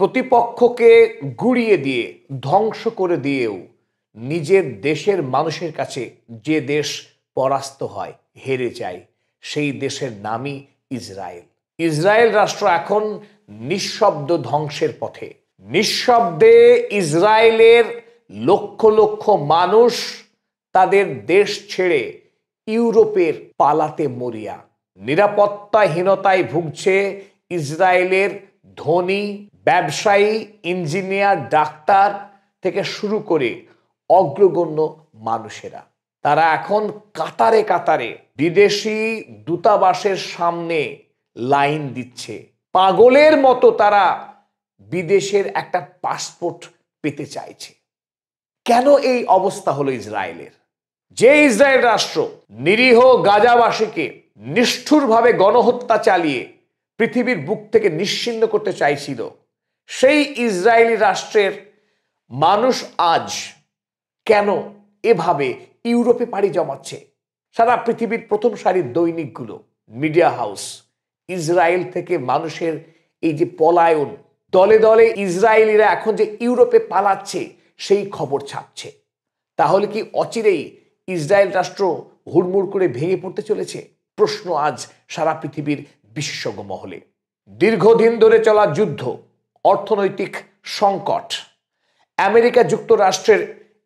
প্রতিপক্ষকে গুড়িয়ে দিয়ে ধ্বংস করে দিয়েও নিজের দেশের মানুষের কাছে যে দেশ পরাস্ত হয়, হেরে যায়, সেই দেশের নামই ইসরায়েল। ইসরায়েল রাষ্ট্র এখন নিঃশব্দ ধ্বংসের পথে। নিঃশব্দে ইসরায়েলের লক্ষ লক্ষ মানুষ তাদের দেশ ছেড়ে ইউরোপের পালাতে মরিয়া। নিরাপত্তাহীনতায় ভুগছে ইসরায়েলের ধনী ব্যবসায়ী, ইঞ্জিনিয়ার, ডাক্তার থেকে শুরু করে অগ্রগণ্য মানুষেরা। তারা এখন কাতারে কাতারে বিদেশি দূতাবাসের সামনে লাইন দিচ্ছে। পাগলের মতো তারা বিদেশের একটা পাসপোর্ট পেতে চাইছে। কেন এই অবস্থা হলো ইসরায়েলের? যে ইসরায়েল রাষ্ট্র নিরীহ গাজাবাসীকে নিষ্ঠুরভাবে গণহত্যা চালিয়ে পৃথিবীর বুক থেকে নিশ্চিহ্ন করতে চাইছিল, সেই ইসরায়েলি রাষ্ট্রের মানুষ আজ কেন এভাবে ইউরোপে পাড়ি জমাচ্ছে? সারা পৃথিবীর প্রথম সারির দৈনিকগুলো, মিডিয়া হাউস ইসরায়েল থেকে মানুষের এই যে পলায়ন, দলে দলে ইসরায়েলিরা এখন যে ইউরোপে পালাচ্ছে সেই খবর ছাপছে। তাহলে কি অচিরেই ইসরায়েল রাষ্ট্র হুড়মুড় করে ভেঙে পড়তে চলেছে? প্রশ্ন আজ সারা পৃথিবীর বিশেষজ্ঞ মহলে। দীর্ঘদিন ধরে চলা যুদ্ধ, অর্থনৈতিক সংকট, আমেরিকা যুক্তরাষ্ট্রের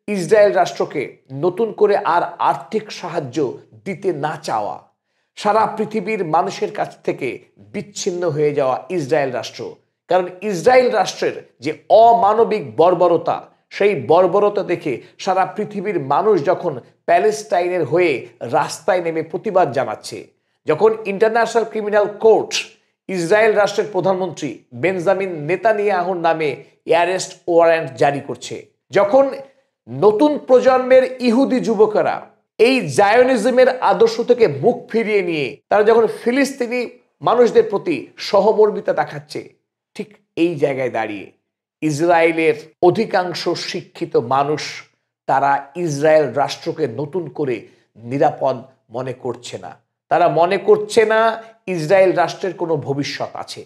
ইসরায়েল রাষ্ট্রকে নতুন করে আর আর্থিক সাহায্য দিতে না চাওয়া, সারা পৃথিবীর মানুষের কাছ থেকে বিচ্ছিন্ন হয়ে যাওয়া ইসরায়েল রাষ্ট্র। কারণ ইসরায়েল রাষ্ট্রের যে অমানবিক বর্বরতা, সেই বর্বরতা দেখে সারা পৃথিবীর মানুষ যখন প্যালেস্টাইনের হয়ে রাস্তায় নেমে প্রতিবাদ জানাচ্ছে, যখন ইন্টারন্যাশনাল ক্রিমিনাল কোর্ট ইসরায়েল রাষ্ট্রের প্রধানমন্ত্রী বেঞ্জামিন নেতানিয়াহুর নামে অ্যারেস্ট ওয়ারেন্ট জারি করছে, যখন নতুন প্রজন্মের ইহুদি যুবকেরা এই জায়োনিজমের আদর্শ থেকে মুখ ফিরিয়ে নিয়ে তারা যখন ফিলিস্তিনি মানুষদের প্রতি সহমর্মিতা দেখাচ্ছে, ঠিক এই জায়গায় দাঁড়িয়ে ইসরায়েলের অধিকাংশ শিক্ষিত মানুষ তারা ইসরায়েল রাষ্ট্রকে নতুন করে নিরাপদ মনে করছে না। তারা মনে করছে না ইসরায়েল রাষ্ট্রের কোনো ভবিষ্যৎ আছে।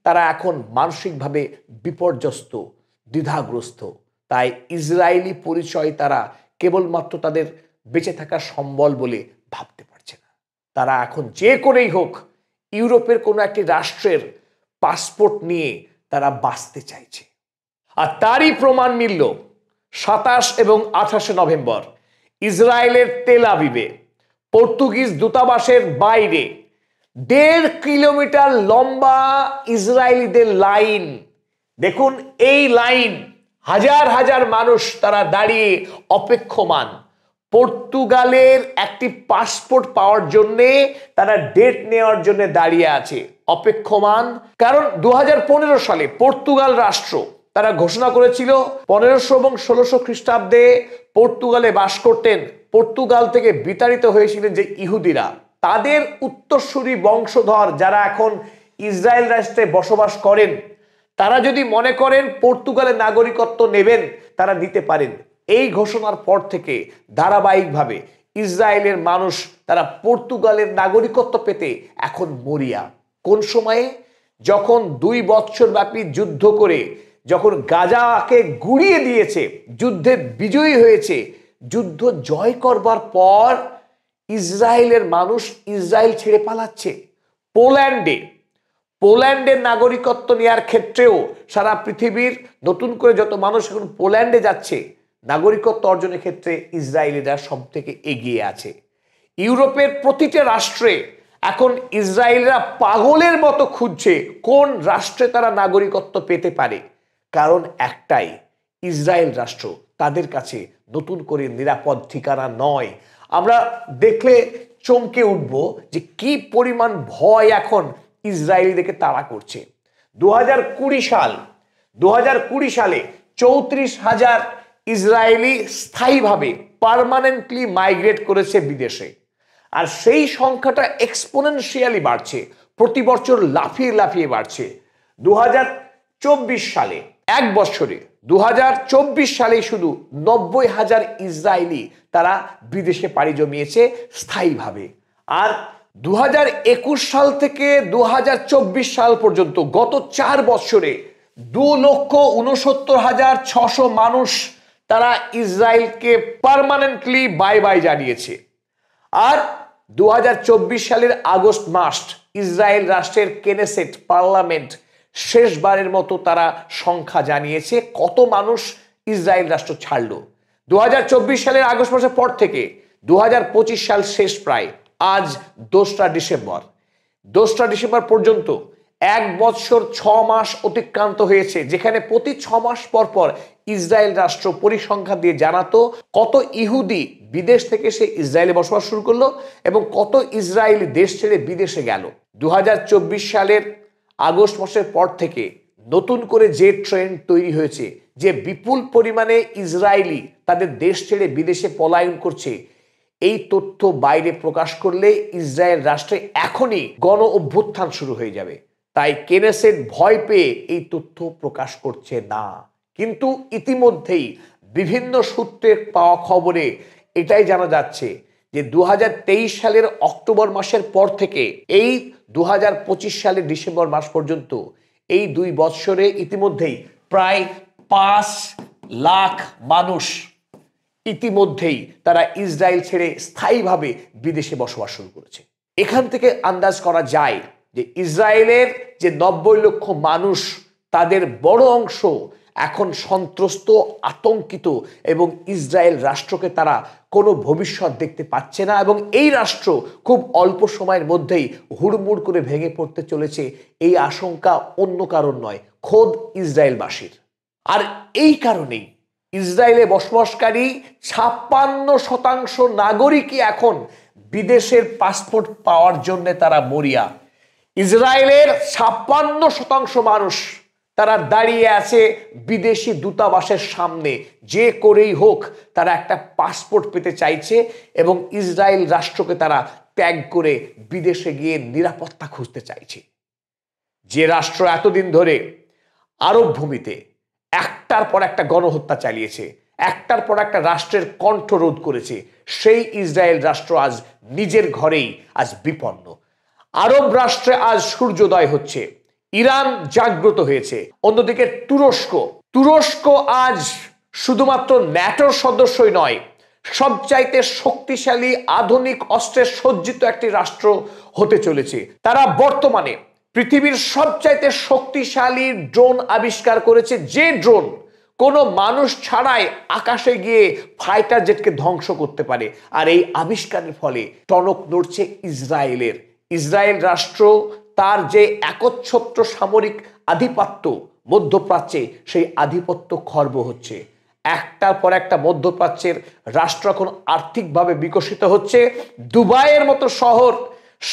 তারা এখন মানসিকভাবে বিপর্যস্ত, দ্বিধাগ্রস্ত। তাই ইসরায়েলি পরিচয় তারা কেবলমাত্র তাদের বেঁচে থাকার সম্বল বলে ভাবতে পারছে না। তারা এখন যে করেই হোক ইউরোপের কোনো একটি রাষ্ট্রের পাসপোর্ট নিয়ে তারা বাঁচতে চাইছে। আর তারই প্রমাণ মিলল 27 এবং 28 নভেম্বর ইসরায়েলের তেল আবিবে পর্তুগিজ দূতাবাসের বাইরে 1.5 কিলোমিটার লম্বা ইসরায়েলিদের লাইন। দেখুন, এই লাইন হাজার হাজার মানুষ তারা দাঁড়িয়ে অপেক্ষমান পর্তুগালের একটি পাসপোর্ট পাওয়ার জন্য। তারা ডেট নেওয়ার জন্য দাঁড়িয়ে আছে, অপেক্ষমান। কারণ 2015 সালে পর্তুগাল রাষ্ট্র তারা ঘোষণা করেছিল 1500 এবং 1600 খ্রিস্টাব্দে পর্তুগালে বাস করতেন, পর্তুগাল থেকে বিতাড়িত হয়েছিলেন যে ইহুদিরা, তাদের উত্তরসূরি বংশধর যারা এখন ইসরায়েল রাষ্ট্রে বসবাস করেন, তারা যদি মনে করেন পর্তুগালের নাগরিকত্ব নেবেন, তারা নিতে পারেন। এই ঘোষণার পর থেকে ধারাবাহিকভাবে ইসরায়েলের মানুষ তারা পর্তুগালের নাগরিকত্ব পেতে এখন মরিয়া। কোন সময়ে? যখন 2 বছর ব্যাপী যুদ্ধ করে যখন গাজাকে গুড়িয়ে দিয়েছে, যুদ্ধে বিজয়ী হয়েছে, যুদ্ধ জয় করবার পর ইসরায়েলের মানুষ ইসরায়েল ছেড়ে পালাচ্ছে। পোল্যান্ডের নাগরিকত্ব নেওয়ার ক্ষেত্রেও সারা পৃথিবীর নতুন করে যত মানুষ এখন পোল্যান্ডে যাচ্ছে, নাগরিকত্ব অর্জনের ক্ষেত্রে ইসরায়েলিরা সব থেকে এগিয়ে আছে। ইউরোপের প্রতিটা রাষ্ট্রে এখন ইসরায়েলরা পাগলের মতো খুঁজছে কোন রাষ্ট্রে তারা নাগরিকত্ব পেতে পারে। কারণ একটাই, ইসরায়েল রাষ্ট্র তাদের কাছে নতুন করে নিরাপদ ঠিকানা নয়। আমরা দেখলে চমকে উঠব যে কি পরিমাণ ভয় এখন ইসরায়েলিদেরকে তাড়া করছে। 2020 সালে 34,000 ইসরায়েলি স্থায়ীভাবে পার্মানেন্টলি মাইগ্রেট করেছে বিদেশে। আর সেই সংখ্যাটা এক্সপোনেনশিয়ালি বাড়ছে, প্রতি বছর লাফিয়ে লাফিয়ে বাড়ছে। 2024 সালে, এক বছরে 2024 সালে শুধু 90,000 ইসরায়েলি তারা বিদেশে পাড়ি জমিয়েছে স্থায়ীভাবে। আর 2021 সাল থেকে 2024 সাল পর্যন্ত গত 4 বছরে 2,69,600 মানুষ তারা ইসরায়েলকে পার্মানেন্টলি বাই বাই জানিয়েছে। আর 2024 সালের আগস্ট মাস ইসরায়েল রাষ্ট্রের কেনেসেট পার্লামেন্ট শেষবারের মতো তারা সংখ্যা জানিয়েছে কত মানুষ ইসরায়েল রাষ্ট্র ছাড়ল। 2024 সালের আগস্ট মাসের পর থেকে 2025 সাল শেষ, প্রায় আজ 2রা ডিসেম্বর। 2রা ডিসেম্বর পর্যন্ত 1 বছর 6 মাস অতিক্রান্ত হয়েছে, যেখানে প্রতি 6 মাস পর পর ইসরায়েল রাষ্ট্র পরিসংখ্যান দিয়ে জানাতো কত ইহুদি বিদেশ থেকে সে ইসরায়েলে বসবাস শুরু করলো এবং কত ইসরায়েলি দেশ ছেড়ে বিদেশে গেল। 2024 সালের আগস্ট মাসের পর থেকে নতুন করে যে ট্রেন্ড তৈরি হয়েছে, যে বিপুল পরিমাণে ইসরায়েলি তাদের দেশ ছেড়ে বিদেশে পলায়ন করছে, এই তথ্য বাইরে প্রকাশ করলে ইসরায়েল রাষ্ট্রে এখনই গণ অভ্যুত্থান শুরু হয়ে যাবে। তাই কেনেসেট ভয় পেয়ে এই তথ্য প্রকাশ করছে না। কিন্তু ইতিমধ্যেই বিভিন্ন সূত্রে পাওয়া খবরে এটাই জানা যাচ্ছে যে 2023 সালের অক্টোবর মাসের পর থেকে এই 2025 সালের ডিসেম্বর মাস পর্যন্ত এই 2 বৎসরে ইতিমধ্যেই প্রায় 5 লাখ মানুষ ইতিমধ্যেই তারা ইসরায়েল ছেড়ে স্থায়ীভাবে বিদেশে বসবাস শুরু করেছে। এখান থেকে আন্দাজ করা যায় যে ইসরায়েলের যে 90 লক্ষ মানুষ, তাদের বড় অংশ এখন সন্ত্রস্ত, আতঙ্কিত এবং ইসরায়েল রাষ্ট্রকে তারা কোনো ভবিষ্যৎ দেখতে পাচ্ছে না এবং এই রাষ্ট্র খুব অল্প সময়ের মধ্যেই হুড়মুড় করে ভেঙে পড়তে চলেছে। এই আশঙ্কা অন্য কারণ নয়, খোদ ইসরায়েলবাসীর। আর এই কারণেই ইসরায়েলে বসবাসকারী 56% নাগরিকই এখন বিদেশের পাসপোর্ট পাওয়ার জন্য তারা মরিয়া। ইসরায়েলের 56% মানুষ তারা দাঁড়িয়ে আছে বিদেশি দূতাবাসের সামনে, যে করেই হোক তারা একটা পাসপোর্ট পেতে চাইছে এবং ইসরায়েল রাষ্ট্রকে তারা ত্যাগ করে বিদেশে গিয়ে নিরাপত্তা খুঁজতে চাইছে। যে রাষ্ট্র এতদিন ধরে আরব ভূমিতে একটার পর একটা গণহত্যা চালিয়েছে, একটার পর একটা রাষ্ট্রের কণ্ঠ রোধ করেছে, সেই ইসরায়েল রাষ্ট্র আজ নিজের ঘরেই আজ বিপন্ন। আরব রাষ্ট্রে আজ সূর্যোদয় হচ্ছে, ইরান জাগ্রত হয়েছে। অন্যদিকে তুরস্ক আজ শুধুমাত্র ন্যাটোর সদস্যই নয়, সবচাইতে শক্তিশালী আধুনিক অস্ত্রে সজ্জিত একটি রাষ্ট্র হতে চলেছে। তারা বর্তমানে পৃথিবীর সবচাইতে শক্তিশালী ড্রোন আবিষ্কার করেছে, যে ড্রোন কোনো মানুষ ছাড়াই আকাশে গিয়ে ফাইটার জেটকে ধ্বংস করতে পারে। আর এই আবিষ্কারের ফলে টনক নড়ছে ইসরায়েলের। ইসরায়েল রাষ্ট্র তার যে একচ্ছত্র সামরিক আধিপত্য মধ্যপ্রাচ্যে, সেই আধিপত্য খর্ব হচ্ছে। একটার পর একটা মধ্যপ্রাচ্যের রাষ্ট্র এখন আর্থিকভাবে বিকশিত হচ্ছে। দুবাইয়ের মতো শহর,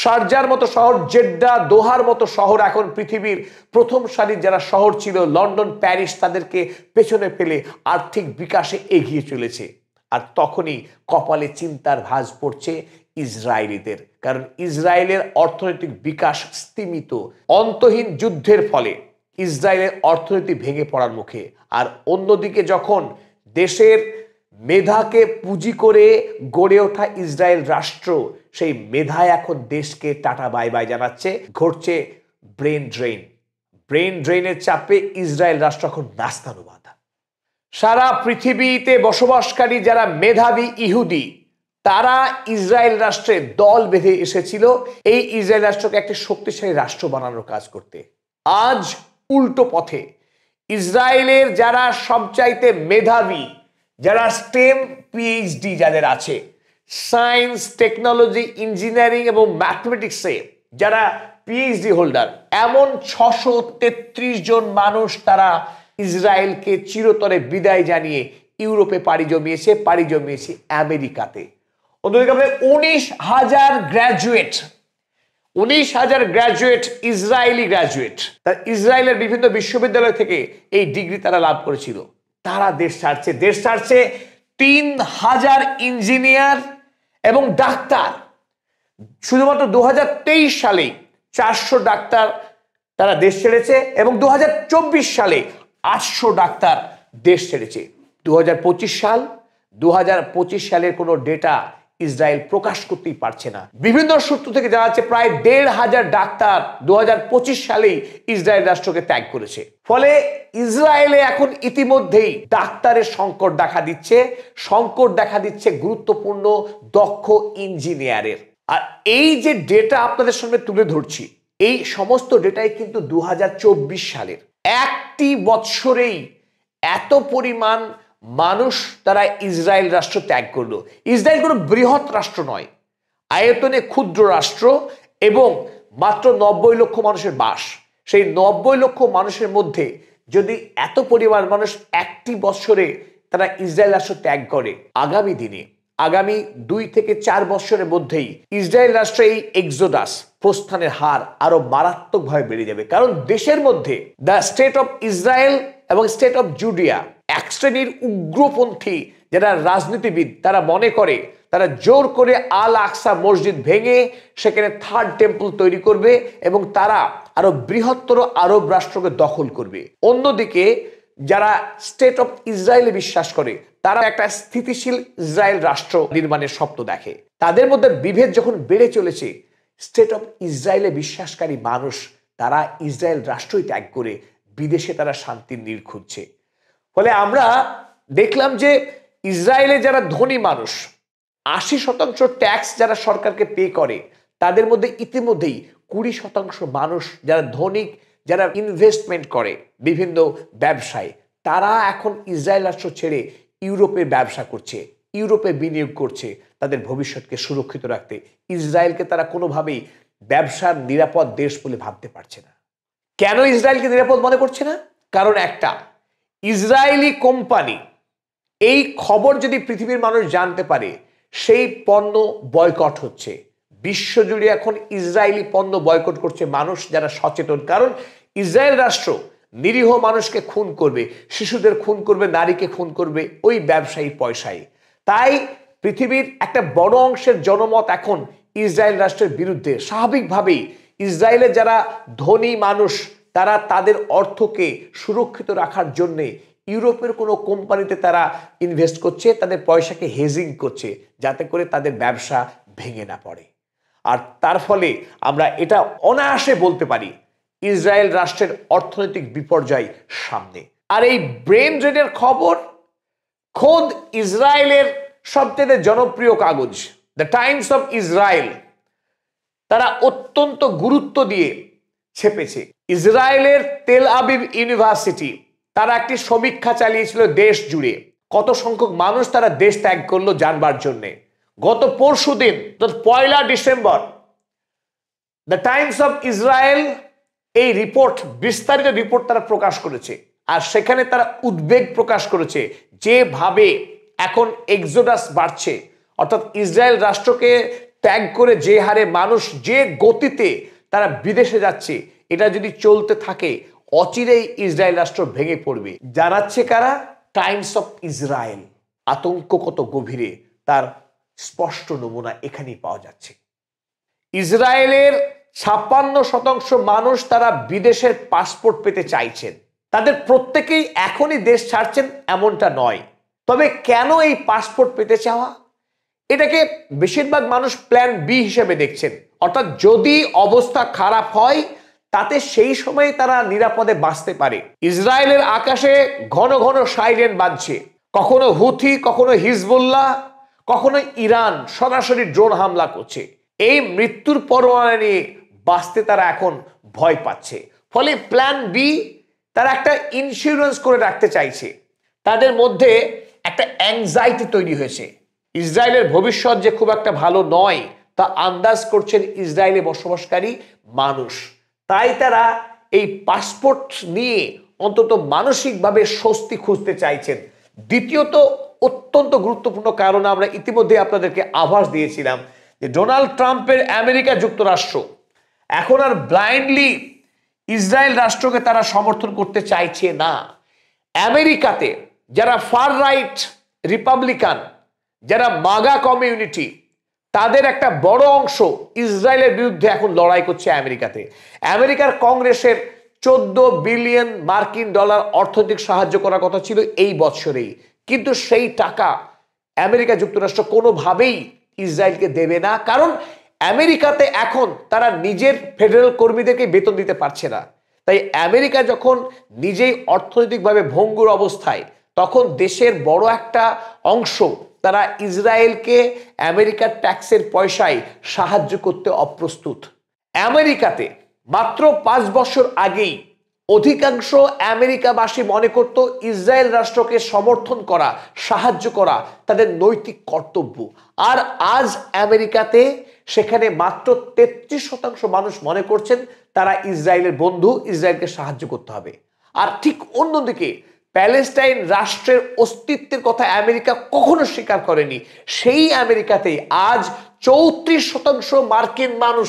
শারজার মতো শহর, জেড্ডা, দোহার মতো শহর এখন পৃথিবীর প্রথম সারির যারা শহর ছিল, লন্ডন, প্যারিস, তাদেরকে পেছনে ফেলে আর্থিক বিকাশে এগিয়ে চলেছে। আর তখনই কপালে চিন্তার ভাঁজ পড়ছে ইসরায়েলিদের, কারণ ইসরায়েলের অর্থনৈতিক বিকাশ স্তিমিত। অন্তহীন যুদ্ধের ফলে ইসরায়েলের অর্থনীতি ভেঙে পড়ার মুখে। আর অন্যদিকে যখন দেশের মেধাকে পুঁজি করে গড়ে ওঠা ইসরায়েল রাষ্ট্র, সেই মেধায় এখন দেশকে টাটা বাই বাই জানাচ্ছে, ঘটছে ব্রেন ড্রেনের চাপে ইসরায়েল রাষ্ট্র এখন নাস্তানুবাদ। সারা পৃথিবীতে বসবাসকারী যারা মেধাবী ইহুদি, তারা ইসরায়েল রাষ্ট্রে দল বেঁধে এসেছিল এই ইসরায়েল রাষ্ট্রকে একটি শক্তিশালী রাষ্ট্র বানানোর কাজ করতে। আজ উল্টো পথে ইসরায়েলের যারা সবচাইতে মেধাবী, যারা স্টেম পিএইচডি যাদের আছে, সায়েন্স, টেকনোলজি, ইঞ্জিনিয়ারিং এবং ম্যাথমেটিক্সে যারা পিএইচডি হোল্ডার, এমন 633 জন মানুষ তারা ইসরায়েলকে চিরতরে বিদায় জানিয়ে ইউরোপে পাড়ি জমিয়েছে আমেরিকাতে। অন্যদিকে 19,000 গ্র্যাজুয়েট ইসরায়েলি গ্র্যাজুয়েট, তার ইসরায়েলের বিভিন্ন বিশ্ববিদ্যালয় থেকে এই ডিগ্রি তারা লাভ করেছিল, তারা দেশ ছাড়ছে 3,000 ইঞ্জিনিয়ার এবং ডাক্তার। শুধুমাত্র 2023 সালে 400 ডাক্তার তারা দেশ ছেড়েছে এবং 2024 সালে 800 ডাক্তার দেশ ছেড়েছে। 2025 সালের কোনো ডেটা ইসরায়েল প্রকাশ করতেই পারছে না। বিভিন্ন সূত্র থেকে জানা যাচ্ছে প্রায় ১,৫০০ ডাক্তার ২০২৫ সালেই ইসরায়েল রাষ্ট্রকে ত্যাগ করেছে। ফলে ইসরায়েলে এখন ইতিমধ্যেই ডাক্তারের সংকট দেখা দিচ্ছে গুরুত্বপূর্ণ দক্ষ ইঞ্জিনিয়ারের। আর এই যে ডেটা আপনাদের সামনে তুলে ধরছি, এই সমস্ত ডেটাই কিন্তু ২০২৪ সালের। একটি বছরেই এত পরিমাণ মানুষ তারা ইসরায়েল রাষ্ট্র ত্যাগ করলো। ইসরায়েল কোনো বৃহৎ রাষ্ট্র নয়, আয়তনে ক্ষুদ্র রাষ্ট্র এবং মাত্র ৯০ লক্ষ মানুষের বাস। সেই ৯০ লক্ষ মানুষের মধ্যে যদি এত পরিমাণ মানুষ একটি বছরে তারা ইসরায়েল রাষ্ট্র ত্যাগ করে, আগামী দিনে আগামী ২ থেকে ৪ বছরের মধ্যেই ইসরায়েল রাষ্ট্রে এই এক্সোডাস প্রস্থানের হার আরো মারাত্মকভাবে বেড়ে যাবে। কারণ দেশের মধ্যে দ্য স্টেট অফ ইসরায়েল এবং স্টেট অফ জুডিয়া এক শ্রেণীর উগ্রপন্থী যারা রাজনীতিবিদ, তারা মনে করে তারা জোর করে আল আকসা মসজিদ ভেঙে সেখানে থার্ড টেম্পল তৈরি করবে এবং তারা আরো বৃহত্তর আরব রাষ্ট্রকে দখল করবে। অন্যদিকে যারা স্টেট অফ ইসরায়েলে বিশ্বাস করে তারা একটা স্থিতিশীল ইসরায়েল রাষ্ট্র নির্মাণের স্বপ্ন দেখে। তাদের মধ্যে বিভেদ যখন বেড়ে চলেছে, স্টেট অফ ইসরায়েলে বিশ্বাসকারী মানুষ তারা ইসরায়েল রাষ্ট্রই ত্যাগ করে বিদেশে তারা শান্তির নীড় খুঁজছে। ফলে আমরা দেখলাম যে ইসরায়েলে যারা ধনী মানুষ ৮০% ট্যাক্স যারা সরকারকে পে করে, তাদের মধ্যে ইতিমধ্যেই ২০% মানুষ যারা ধনিক, যারা ইনভেস্টমেন্ট করে বিভিন্ন ব্যবসায়, তারা এখন ইসরায়েল রাষ্ট্র ছেড়ে ইউরোপে ব্যবসা করছে, ইউরোপে বিনিয়োগ করছে তাদের ভবিষ্যৎকে সুরক্ষিত রাখতে। ইসরায়েলকে তারা কোনোভাবেই ব্যবসার নিরাপদ দেশ বলে ভাবতে পারছে না। কেন ইসরায়েলকে নিরাপদ মনে করছে না? কারণ একটা, ইসরায়েলি কোম্পানি এই খবর যদি পৃথিবীর মানুষ জানতে পারে, সেই পণ্য বয়কট হচ্ছে। বিশ্বজুড়ে এখন ইসরায়েলি পণ্য বয়কট করছে মানুষ যারা সচেতন। কারণ ইসরায়েল রাষ্ট্র নিরীহ মানুষকে খুন করবে, শিশুদের খুন করবে, নারীকে খুন করবে ওই ব্যবসায়ী পয়সায়। তাই পৃথিবীর একটা বড় অংশের জনমত এখন ইসরায়েল রাষ্ট্রের বিরুদ্ধে। স্বাভাবিকভাবেই ইসরায়েলের যারা ধনী মানুষ তারা তাদের অর্থকে সুরক্ষিত রাখার জন্যে ইউরোপের কোনো কোম্পানিতে তারা ইনভেস্ট করছে, তাদের পয়সাকে হেজিং করছে যাতে করে তাদের ব্যবসা ভেঙে না পড়ে। আর তার ফলে আমরা এটা অনায়াসে বলতে পারি ইসরায়েল রাষ্ট্রের অর্থনৈতিক বিপর্যয় সামনে। আর এই ব্রেন ড্রেনের খবর খোদ ইসরায়েলের সবচেয়ে জনপ্রিয় কাগজ দ্য টাইমস অফ ইসরায়েল তারা অত্যন্ত গুরুত্ব দিয়ে ছেপেছে। ইসরায়েলের তেল আবিব ইউনিভার্সিটি তারা একটি সমীক্ষা চালিয়েছিল দেশ জুড়ে কত সংখ্যক মানুষ তারা দেশ ত্যাগ করলো জানবার জন্য। গত পরশুদিন ১ December the Times of Israel এই রিপোর্ট, বিস্তারিত রিপোর্ট তারা প্রকাশ করেছে। আর সেখানে তারা উদ্বেগ প্রকাশ করেছে যেভাবে এখন এক্সোডাস বাড়ছে, অর্থাৎ ইসরায়েল রাষ্ট্রকে ত্যাগ করে যে হারে মানুষ, যে গতিতে তারা বিদেশে যাচ্ছে, এটা যদি চলতে থাকে অচিরেই ইসরায়েল রাষ্ট্র ভেঙে পড়বে। জানাচ্ছে কারা? Times of Israel. আতঙ্ক কত গভীরে তার স্পষ্ট নমুনা এখানেই পাওয়া যাচ্ছে। ইসরায়েলের ৫৬% মানুষ তারা বিদেশের পাসপোর্ট পেতে চাইছেন। তাদের প্রত্যেকেই এখনই দেশ ছাড়ছেন এমনটা নয়। তবে কেন এই পাসপোর্ট পেতে চাওয়া? এটাকে বেশিরভাগ মানুষ প্ল্যান বি হিসেবে দেখছেন, অর্থাৎ যদি অবস্থা খারাপ হয় তাতে সেই সময় তারা নিরাপদে বাঁচতে পারে। ইসরায়েলের আকাশে ঘন ঘন সাইরেন বাজছে, কখনো হুথি, কখনো হিজবুল্লাহ, কখনো ইরান সরাসরি ড্রোন হামলা করছে। এই মৃত্যুর পরোয়ানা নিয়ে বাঁচতে তারা এখন ভয় পাচ্ছে। ফলে প্ল্যান বি তারা একটা ইন্স্যুরেন্স করে রাখতে চাইছে। তাদের মধ্যে একটা অ্যাংজাইটি তৈরি হয়েছে। ইসরায়েলের ভবিষ্যৎ যে খুব একটা ভালো নয় তা আন্দাজ করছেন ইসরায়েলে বসবাসকারী মানুষ। তাই তারা এই পাসপোর্ট নিয়ে অন্তত মানসিকভাবে স্বস্তি খুঁজতে চাইছেন। দ্বিতীয়ত, অত্যন্ত গুরুত্বপূর্ণ কারণ আমরা ইতিমধ্যে আপনাদেরকে আভাস দিয়েছিলাম যে ডোনাল্ড ট্রাম্পের আমেরিকা যুক্তরাষ্ট্র এখন আর ব্লাইন্ডলি ইসরায়েল রাষ্ট্রকে তারা সমর্থন করতে চাইছে না। আমেরিকাতে যারা ফার রাইট রিপাবলিকান, যারা মাগা কমিউনিটি, তাদের একটা বড় অংশ ইসরায়েলের বিরুদ্ধে এখন লড়াই করছে আমেরিকাতে। আমেরিকার কংগ্রেসের 14 বিলিয়ন মার্কিন ডলার অর্থনৈতিক সাহায্য করার কথা ছিল এই বছরেই, কিন্তু সেই টাকা আমেরিকা যুক্তরাষ্ট্র কোনোভাবেই ইসরায়েলকে দেবে না, কারণ আমেরিকাতে এখন তারা নিজের ফেডারেল কর্মীদেরকে বেতন দিতে পারছে না। তাই আমেরিকা যখন নিজেই অর্থনৈতিকভাবে ভঙ্গুর অবস্থায়, তখন দেশের বড় একটা অংশ তারা ইসরায়েলকে আমেরিকার ট্যাক্সের পয়সায় সাহায্য করতে অপ্রস্তুত। আমেরিকাতে মাত্র 5 বছর আগেই অধিকাংশ আমেরিকাবাসী মনে করত ইসরায়েল রাষ্ট্রকে সমর্থন করা, সাহায্য করা তাদের নৈতিক কর্তব্য। আর আজ আমেরিকাতে সেখানে মাত্র 33% মানুষ মনে করছেন তারা ইসরায়েলের বন্ধু, ইসরায়েলকে সাহায্য করতে হবে। আর ঠিক অন্যদিকে প্যালেস্টাইন রাষ্ট্রের অস্তিত্বের কথা আমেরিকা কখনো স্বীকার করেনি। সেই আমেরিকাতেই আজ 34% মার্কিন মানুষ,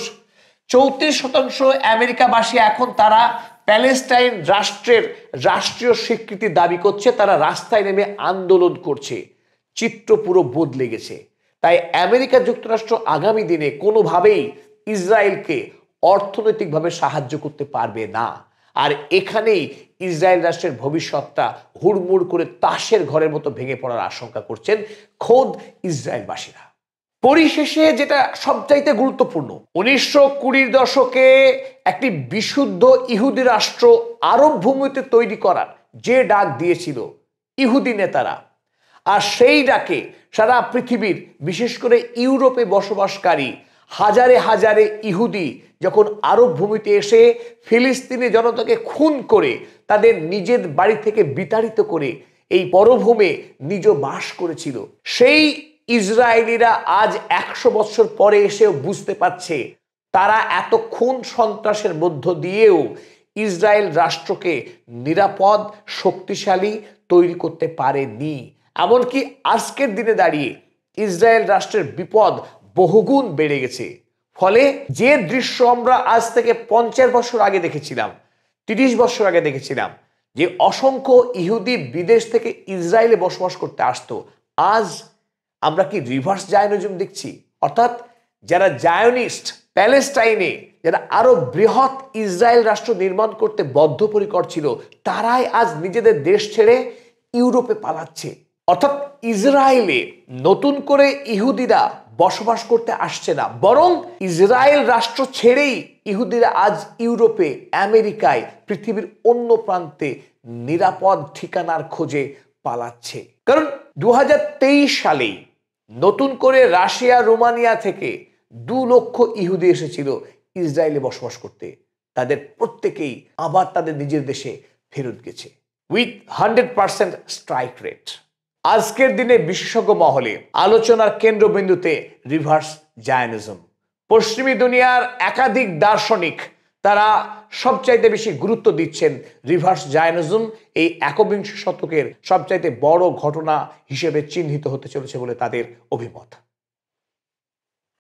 34% আমেরিকাবাসী এখন তারা প্যালেস্টাইন রাষ্ট্রের রাষ্ট্রীয় স্বীকৃতি দাবি করছে, তারা রাস্তায় নেমে আন্দোলন করছে। চিত্র পুরো বদলে গেছে। তাই আমেরিকা যুক্তরাষ্ট্র আগামী দিনে কোনোভাবেই ইসরায়েলকে অর্থনৈতিকভাবে সাহায্য করতে পারবে না। আর এখানেই ইসরায়েল রাষ্ট্রের ভবিষ্যৎটা হুড়মুড় করে তাসের ঘরের মতো ভেঙে পড়ার আশঙ্কা করছেন খোদ ইসরায়েলবাসীরা। পরিশেষে যেটা সবচাইতে গুরুত্বপূর্ণ, 1920 দশকে একটি বিশুদ্ধ ইহুদি রাষ্ট্র আরব ভূমিতে তৈরি করার যে ডাক দিয়েছিল ইহুদি নেতারা, আর সেই ডাকে সারা পৃথিবীর, বিশেষ করে ইউরোপে বসবাসকারী হাজারে হাজারে ইহুদি যখন আরব ভূমিতে এসে ফিলিস্তিনি জনতাকে খুন করে তাদের নিজের বাড়ি থেকে বিতাড়িত করে এই পরভূমে নিজ বাস করেছিল, সেই ইসরায়েলিরা আজ 100 বছর পরে এসেও বুঝতে পারছে তারা এত খুন সন্ত্রাসের মধ্য দিয়েও ইসরায়েল রাষ্ট্রকে নিরাপদ, শক্তিশালী তৈরি করতে পারেনি। এমনকি আজকের দিনে দাঁড়িয়ে ইসরায়েল রাষ্ট্রের বিপদ বহুগুণ বেড়ে গেছে। ফলে যে দৃশ্য আমরা আজ থেকে 50 বছর আগে দেখেছিলাম, 30 বছর আগে দেখেছিলাম, যে অসংখ্য ইহুদি বিদেশ থেকে ইসরায়েলে বসবাস করতে আসতো, আজ আমরা কি রিভার্স জায়নিজম দেখছি? অর্থাৎ যারা জায়নিস্ট প্যালেস্টাইনে, যারা আরো বৃহৎ ইসরায়েল রাষ্ট্র নির্মাণ করতে বদ্ধপরিকর ছিল, তারাই আজ নিজেদের দেশ ছেড়ে ইউরোপে পালাচ্ছে। অর্থাৎ ইসরায়েলে নতুন করে ইহুদিরা বসবাস করতে আসছে না, বরং ইসরায়েল রাষ্ট্র ছেড়েই ইহুদিরা আজ ইউরোপে, আমেরিকায়, পৃথিবীর অন্য প্রান্তে নিরাপদ ঠিকানার খোঁজে পালাচ্ছে। কারণ 2023 সালেই নতুন করে রাশিয়া, রোমানিয়া থেকে 2 লক্ষ ইহুদি এসেছিল ইসরায়েলে বসবাস করতে। তাদের প্রত্যেকেই আবার তাদের নিজের দেশে ফেরত গেছে উইথ 100% স্ট্রাইক রেট। আজকের দিনে বিশেষজ্ঞ মহলে আলোচনার কেন্দ্রবিন্দুতে রিভার্স জায়নিজম। পশ্চিমী দুনিয়ার একাধিক দার্শনিক তারা সবচাইতে বেশি গুরুত্ব দিচ্ছেন রিভার্স জায়নিজম এই 21 শতকের সবচাইতে বড় ঘটনা হিসেবে চিহ্নিত হতে চলেছে বলে তাদের অভিমত।